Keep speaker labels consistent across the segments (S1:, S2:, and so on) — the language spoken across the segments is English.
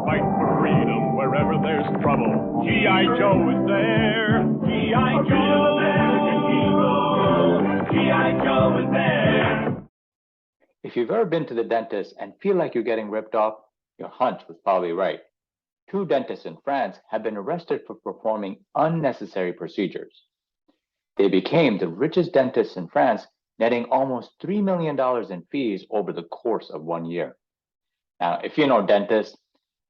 S1: fight for freedom wherever there's trouble. G.I. Joe is there. G.I. Joe, American hero. G.I. Joe is there.
S2: If you've ever been to the dentist and feel like you're getting ripped off, your hunch was probably right. 2 dentists in France have been arrested for performing unnecessary procedures. They became the richest dentists in France, netting almost $3 million in fees over the course of 1 year. Now, if you know dentists,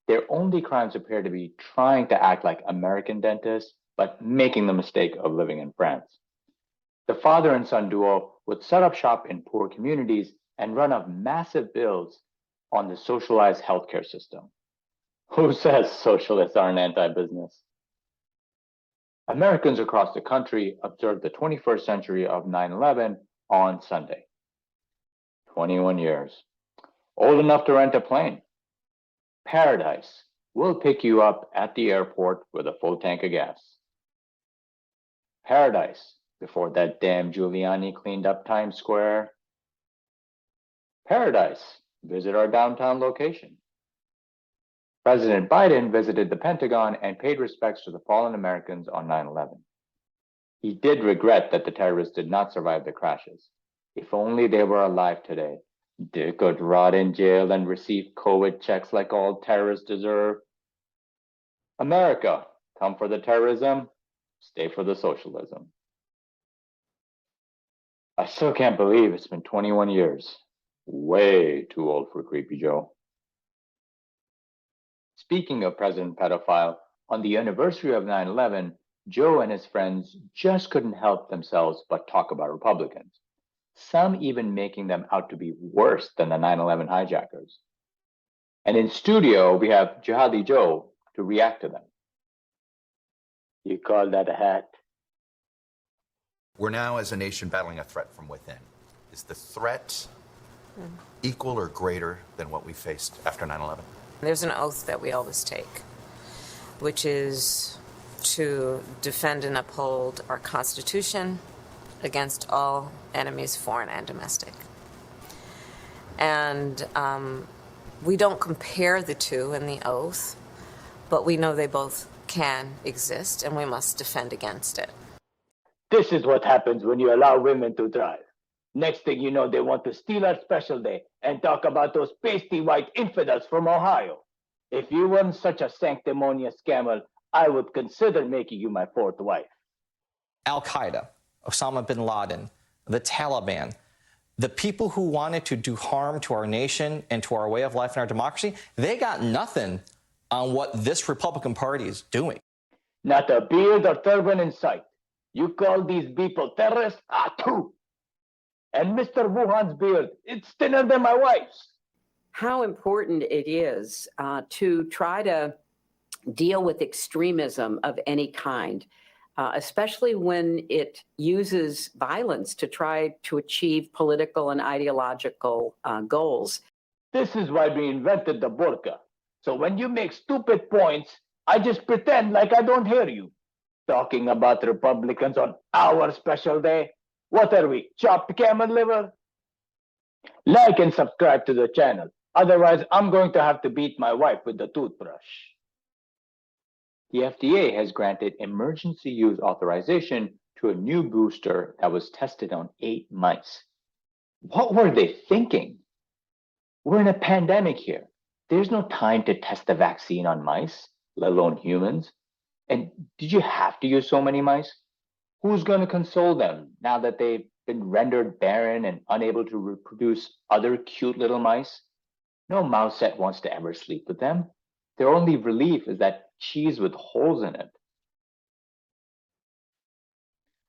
S2: their only crimes appear to be trying to act like American dentists, but making the mistake of living in France. The father and son duo would set up shop in poor communities and run up massive bills on the socialized healthcare system. Who says socialists aren't anti-business? Americans across the country observed the 21st century of 9/11 on Sunday. 21 years. Old enough to rent a plane. Paradise. We'll pick you up at the airport with a full tank of gas. Paradise. Before that damn Giuliani cleaned up Times Square. Paradise. Visit our downtown location. President Biden visited the Pentagon and paid respects to the fallen Americans on 9/11. He did regret that the terrorists did not survive the crashes. If only they were alive today, they could rot in jail and receive COVID checks like all terrorists deserve. America, come for the terrorism, stay for the socialism. I still can't believe it's been 21 years. Way too old for Creepy Joe. Speaking of President Pedophile, on the anniversary of 9/11, Joe and his friends just couldn't help themselves but talk about Republicans, some even making them out to be worse than the 9/11 hijackers. And in studio, we have Jihadi Joe to react to them. You call that a hat?
S3: We're now, as a nation, battling a threat from within. Is the threat equal or greater than what we faced after 9/11?
S4: There's an oath that we always take, which is to defend and uphold our Constitution against all enemies, foreign and domestic. And we don't compare the two in the oath, but we know they both can exist, and we must defend against it.
S2: This is what happens when you allow women to drive. Next thing you know, they want to steal our special day and talk about those pasty white infidels from Ohio. If you weren't such a sanctimonious scammer, I would consider making you my 4th wife.
S5: Al-Qaeda, Osama bin Laden, the Taliban, the people who wanted to do harm to our nation and to our way of life and our democracy, they got nothing on what this Republican Party is doing.
S2: Not a beard or turban in sight. You call these people terrorists? Too. And Mr. Wuhan's beard, it's thinner than my wife's.
S6: How important it is to try to deal with extremism of any kind, especially when it uses violence to try to achieve political and ideological goals.
S2: This is why we invented the burqa. So when you make stupid points, I just pretend like I don't hear you. Talking about Republicans on our special day. What are we, chopped camel liver? Like and subscribe to the channel. Otherwise, I'm going to have to beat my wife with the toothbrush. The FDA has granted emergency use authorization to a new booster that was tested on 8 mice. What were they thinking? We're in a pandemic here. There's no time to test the vaccine on mice, let alone humans. And did you have to use so many mice? Who's going to console them now that they've been rendered barren and unable to reproduce other cute little mice? No mousette wants to ever sleep with them. Their only relief is that cheese with holes in it.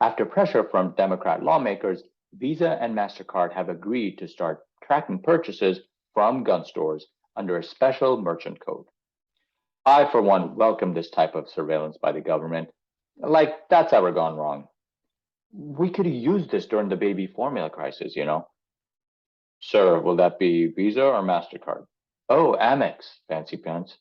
S2: After pressure from Democrat lawmakers, Visa and MasterCard have agreed to start tracking purchases from gun stores under a special merchant code. I, for one, welcome this type of surveillance by the government. Like, that's ever gone wrong. We could have used this during the baby formula crisis, you know. Sir, will that be Visa or MasterCard? Oh, Amex, fancy pants.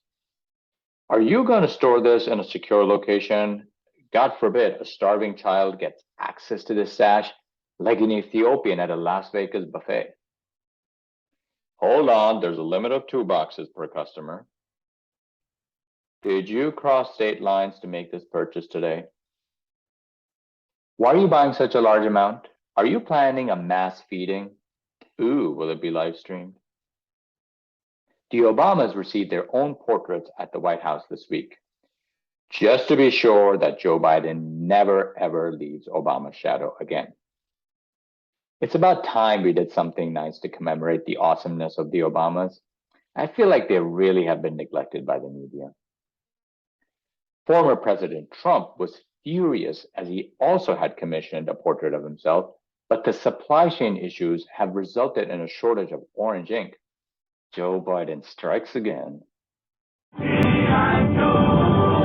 S2: Are you going to store this in a secure location? God forbid a starving child gets access to this stash, like an Ethiopian at a Las Vegas buffet. Hold on, there's a limit of 2 boxes per customer. Did you cross state lines to make this purchase today? Why are you buying such a large amount? Are you planning a mass feeding? Ooh, will it be live streamed? The Obamas received their own portraits at the White House this week, just to be sure that Joe Biden never ever leaves Obama's shadow again. It's about time we did something nice to commemorate the awesomeness of the Obamas. I feel like they really have been neglected by the media. Former President Trump was furious as he also had commissioned a portrait of himself, but the supply chain issues have resulted in a shortage of orange ink. Joe Biden strikes again.
S1: G.I. Joe.